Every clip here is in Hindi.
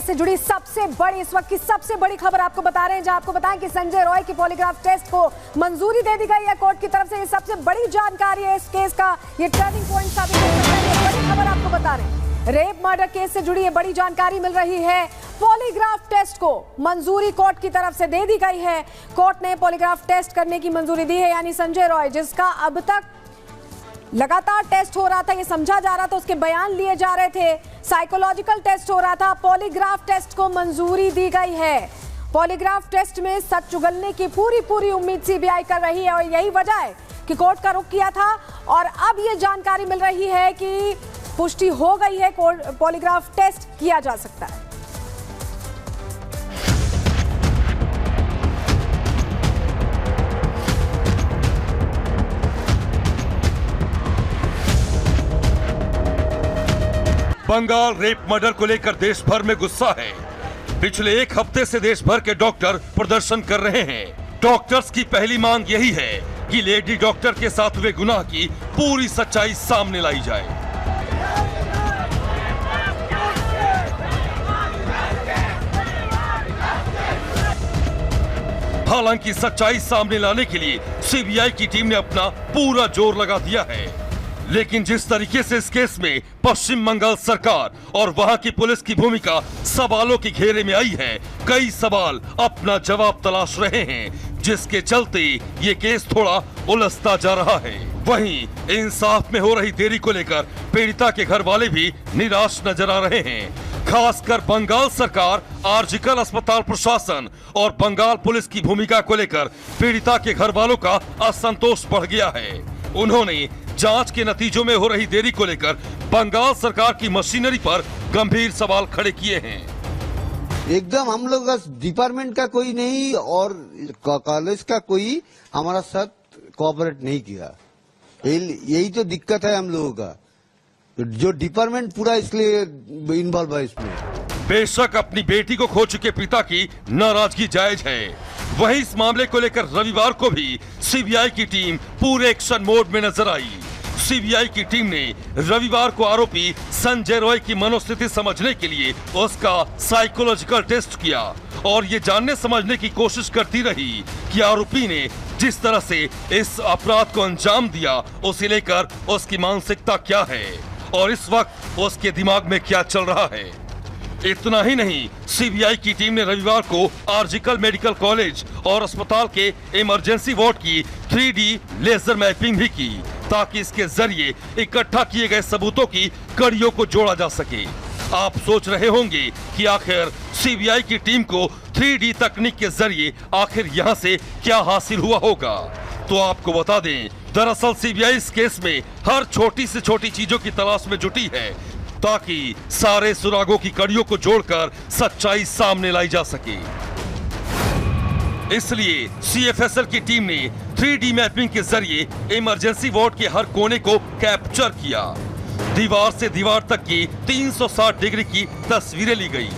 से जुड़ी सबसे बड़ी इस वक्त की सबसे बड़ी खबर आपको बता रहे हैं, जहां आपको बताएं कि संजय रॉय की पॉलीग्राफ टेस्ट को मंजूरी दे दी गई है कोर्ट की तरफ से। ये सबसे बड़ी जानकारी है इस केस का, ये टर्निंग पॉइंट साबित हो सकता है। ये बड़ी खबर आपको बता रहे हैं, रेप मर्डर केस से जुड़ी ये बड़ी जानकारी मिल रही है। पॉलीग्राफ टेस्ट को मंजूरी कोर्ट की तरफ से दे दी गई है। कोर्ट ने पॉलीग्राफ टेस्ट करने की मंजूरी दी है, यानी संजय रॉय जिसका अब तक लगातार टेस्ट हो रहा था, ये समझा जा रहा था, उसके बयान लिए जा रहे थे, साइकोलॉजिकल टेस्ट हो रहा था, पॉलीग्राफ टेस्ट को मंजूरी दी गई है। पॉलीग्राफ टेस्ट में सच उगलने की पूरी उम्मीद सीबीआई कर रही है और यही वजह है कि कोर्ट का रुख किया था। और अब ये जानकारी मिल रही है कि पुष्टि हो गई है, पॉलीग्राफ टेस्ट किया जा सकता है। बंगाल रेप मर्डर को लेकर देश भर में गुस्सा है। पिछले एक हफ्ते से देश भर के डॉक्टर प्रदर्शन कर रहे हैं। डॉक्टर्स की पहली मांग यही है कि लेडी डॉक्टर के साथ हुए गुनाह की पूरी सच्चाई सामने लाई जाए। हालांकि सच्चाई सामने लाने के लिए सीबीआई की टीम ने अपना पूरा जोर लगा दिया है, लेकिन जिस तरीके से इस केस में पश्चिम बंगाल सरकार और वहां की पुलिस की भूमिका सवालों के घेरे में आई है, कई सवाल अपना जवाब तलाश रहे हैं, जिसके चलते ये केस थोड़ा उलझता जा रहा है। वहीं इंसाफ में हो रही देरी को लेकर पीड़िता के घर वाले भी निराश नजर आ रहे हैं। खासकर बंगाल सरकार, आरजीकर अस्पताल प्रशासन और बंगाल पुलिस की भूमिका को लेकर पीड़िता के घर वालों का असंतोष बढ़ गया है। उन्होंने जांच के नतीजों में हो रही देरी को लेकर बंगाल सरकार की मशीनरी पर गंभीर सवाल खड़े किए हैं। एकदम हम लोग का डिपार्टमेंट का कोई नहीं और कॉलेज का कोई हमारा साथ कोऑपरेट नहीं किया, यही तो दिक्कत है हम लोगों का, जो डिपार्टमेंट पूरा इसलिए इन्वॉल्व है इसमें। बेशक अपनी बेटी को खो चुके पिता की नाराजगी जायज है, वहीं इस मामले को लेकर रविवार को भी सीबीआई की टीम पूरे एक्शन मोड में नजर आई। सीबीआई की टीम ने रविवार को आरोपी संजय रॉय की मनोस्थिति समझने के लिए उसका साइकोलॉजिकल टेस्ट किया और ये जानने समझने की कोशिश करती रही कि आरोपी ने जिस तरह से इस अपराध को अंजाम दिया, उसे लेकर उसकी मानसिकता क्या है और इस वक्त उसके दिमाग में क्या चल रहा है। इतना ही नहीं, सीबीआई की टीम ने रविवार को आरजीकर मेडिकल कॉलेज और अस्पताल के इमरजेंसी वार्ड की 3D लेजर मैपिंग भी की, ताकि इसके जरिए इकट्ठा किए गए सबूतों की कड़ियों को जोड़ा जा सके। आप सोच रहे होंगे कि आखिर सीबीआई की टीम को 3D तकनीक के जरिए आखिर यहाँ से क्या हासिल हुआ होगा। तो आपको बता दें, दरअसल सीबीआई इस केस में हर छोटी से छोटी चीजों की तलाश में जुटी है, ताकि सारे सुरागों की कड़ियों को जोड़कर सच्चाई सामने लाई जा सके। इसलिए सीएफएसएल की टीम ने 3D मैपिंग के जरिए इमरजेंसी वार्ड के हर कोने को कैप्चर किया। दीवार से दीवार तक की 360 डिग्री की तस्वीरें ली गई।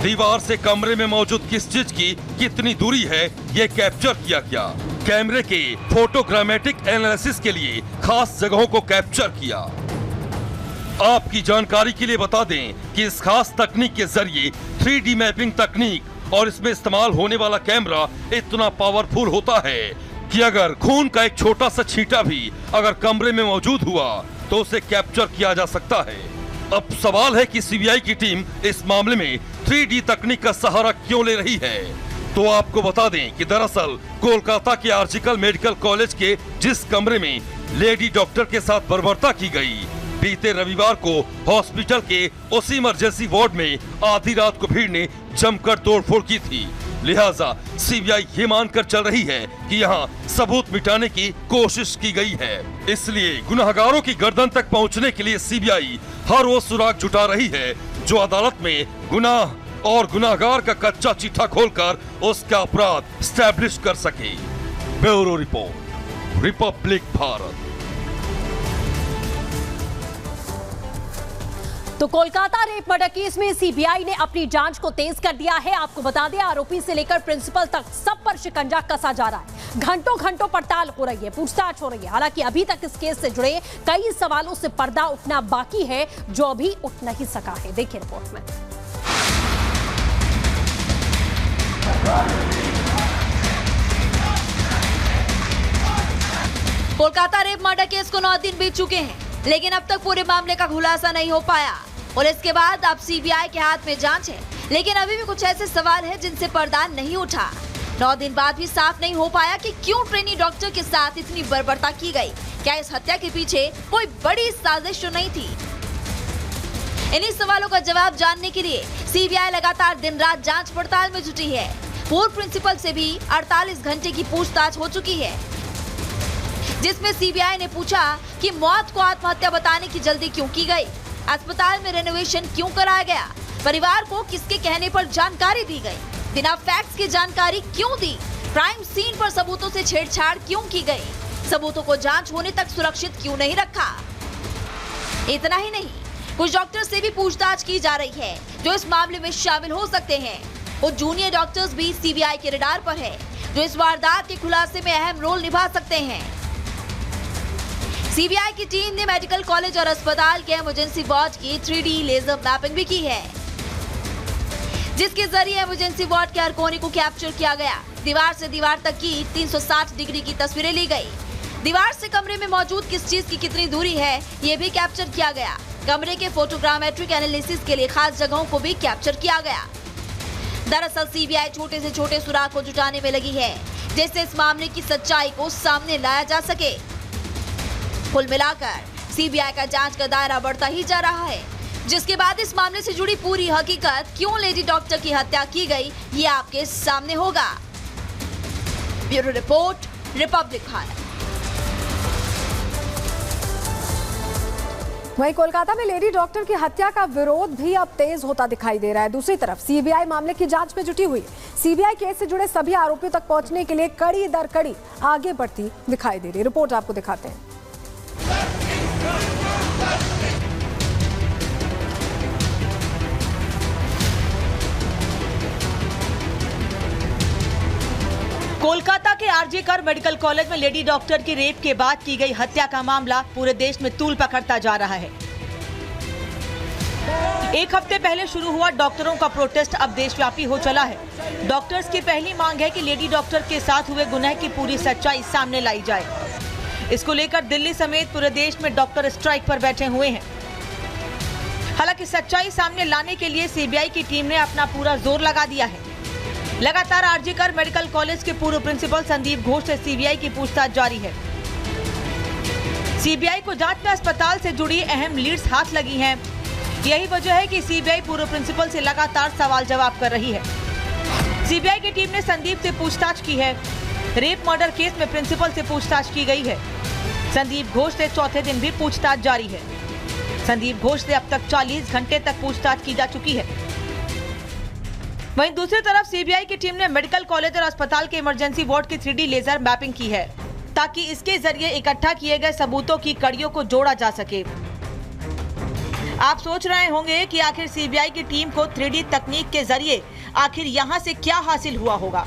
दीवार से कमरे में मौजूद किस चीज की कितनी दूरी है, ये कैप्चर किया गया। कैमरे के फोटोग्रामेटिक एनालिसिस के लिए खास जगहों को कैप्चर किया। आपकी जानकारी के लिए बता दें कि इस खास तकनीक के जरिए 3D मैपिंग तकनीक और इसमें इस्तेमाल होने वाला कैमरा इतना पावरफुल होता है कि अगर खून का एक छोटा सा छींटा भी अगर कमरे में मौजूद हुआ तो उसे कैप्चर किया जा सकता है। अब सवाल है कि सीबीआई की टीम इस मामले में 3D तकनीक का सहारा क्यों ले रही है। तो आपको बता दें कि दरअसल कोलकाता के आरजीकर मेडिकल कॉलेज के जिस कमरे में लेडी डॉक्टर के साथ बर्बरता की गई, बीते रविवार को हॉस्पिटल के उसी इमरजेंसी वार्ड में आधी रात को भीड़ ने जमकर तोड़फोड़ की थी। लिहाजा सीबीआई ये मानकर चल रही है कि यहाँ सबूत मिटाने की कोशिश की गई है। इसलिए गुनाहगारों की गर्दन तक पहुँचने के लिए सीबीआई हर वो सुराग जुटा रही है जो अदालत में गुनाह और गुनाहगार का कच्चा चिट्ठा खोलकर उसका अपराध स्टैब्लिश कर सके। Bureau report, Republic Bharat. तो कोलकाता रेप मर्डर केस में सीबीआई ने अपनी जांच को तेज कर दिया है। आपको बता दें, आरोपी से लेकर प्रिंसिपल तक सब पर शिकंजा कसा जा रहा है। घंटों पड़ताल हो रही है, पूछताछ हो रही है। हालांकि अभी तक इस केस से जुड़े कई सवालों से पर्दा उठना बाकी है, जो अभी उठ नहीं सका है। देखिए रिपोर्ट में। कोलकाता रेप मर्डर केस को 9 दिन बीत चुके हैं, लेकिन अब तक पूरे मामले का खुलासा नहीं हो पाया। पुलिस के बाद अब सीबीआई के हाथ में जांच है, लेकिन अभी भी कुछ ऐसे सवाल हैं जिनसे पर्दा नहीं उठा। 9 दिन बाद भी साफ नहीं हो पाया कि क्यों ट्रेनी डॉक्टर के साथ इतनी बर्बरता की गई। क्या इस हत्या के पीछे कोई बड़ी साजिश तो नहीं थी? इन्हीं सवालों का जवाब जानने के लिए सीबीआई लगातार दिन रात जांच पड़ताल में जुटी है। पूर्व प्रिंसिपल से भी 48 घंटे की पूछताछ हो चुकी है, जिसमें सीबीआई ने पूछा कि मौत को आत्महत्या बताने की जल्दी क्यों की गई, अस्पताल में रेनोवेशन क्यों कराया गया, परिवार को किसके कहने पर जानकारी दी गई, बिना फैक्ट्स की जानकारी क्यों दी, क्राइम सीन पर सबूतों से छेड़छाड़ क्यों की गई, सबूतों को जांच होने तक सुरक्षित क्यों नहीं रखा। इतना ही नहीं, कुछ डॉक्टर से भी पूछताछ की जा रही है जो इस मामले में शामिल हो सकते हैं। वो जूनियर डॉक्टर्स भी सीबीआई के रडार पर है, जो इस वारदात के खुलासे में अहम रोल निभा सकते हैं। सीबीआई की टीम ने मेडिकल कॉलेज और अस्पताल के इमरजेंसी वार्ड की 3D लेजर मैपिंग भी की है, जिसके जरिए इमरजेंसी वार्ड के हर कोने को कैप्चर किया गया। दीवार से दीवार तक की 360 डिग्री की तस्वीरें ली गई। दीवार से कमरे में मौजूद किस चीज की कितनी दूरी है, ये भी कैप्चर किया गया। कमरे के फोटोग्रामेट्रिक एनालिसिस के लिए खास जगहों को भी कैप्चर किया गया। दरअसल सीबीआई छोटे से छोटे सुराग को जुटाने में लगी है, जिससे इस मामले की सच्चाई को सामने लाया जा सके। कुल मिलाकर सीबीआई का जांच का दायरा बढ़ता ही जा रहा है, जिसके बाद इस मामले से जुड़ी पूरी हकीकत क्यों लेडी डॉक्टर की हत्या की गई, ये आपके सामने होगा। Bureau report, Republic Bharat. वहीं कोलकाता में लेडी डॉक्टर की हत्या का विरोध भी अब तेज होता दिखाई दे रहा है। दूसरी तरफ सीबीआई मामले की जांच में जुटी हुई है। सीबीआई केस से जुड़े सभी आरोपियों तक पहुंचने के लिए कड़ी दर कड़ी आगे बढ़ती दिखाई दे रही है। रिपोर्ट आपको दिखाते हैं। कोलकाता के आरजे कर मेडिकल कॉलेज में लेडी डॉक्टर की रेप के बाद की गई हत्या का मामला पूरे देश में तूल पकड़ता जा रहा है। एक हफ्ते पहले शुरू हुआ डॉक्टरों का प्रोटेस्ट अब देशव्यापी हो चला है। डॉक्टर्स की पहली मांग है कि लेडी डॉक्टर के साथ हुए गुनाह की पूरी सच्चाई सामने लाई जाए। इसको लेकर दिल्ली समेत पूरे देश में डॉक्टर स्ट्राइक पर बैठे हुए हैं। हालांकि सच्चाई सामने लाने के लिए सीबीआई की टीम ने अपना पूरा जोर लगा दिया है। लगातार आरजे कर मेडिकल कॉलेज के पूर्व प्रिंसिपल संदीप घोष से सीबीआई की पूछताछ जारी है। सीबीआई को जांच में अस्पताल से जुड़ी अहम लीड्स हाथ लगी हैं। यही वजह है कि सीबीआई पूर्व प्रिंसिपल से लगातार सवाल जवाब कर रही है। सीबीआई की टीम ने संदीप से पूछताछ की है। रेप मर्डर केस में प्रिंसिपल से पूछताछ की गई है। संदीप घोष से चौथे दिन भी पूछताछ जारी है। संदीप घोष से अब तक 40 घंटे तक पूछताछ की जा चुकी है। वहीं दूसरी तरफ सीबीआई की टीम ने मेडिकल कॉलेज और अस्पताल के इमरजेंसी वार्ड की 3D लेजर मैपिंग की है, ताकि इसके जरिए इकट्ठा किए गए सबूतों की कड़ियों को जोड़ा जा सके। आप सोच रहे होंगे कि आखिर सीबीआई की टीम को 3D तकनीक के जरिए आखिर यहां से क्या हासिल हुआ होगा।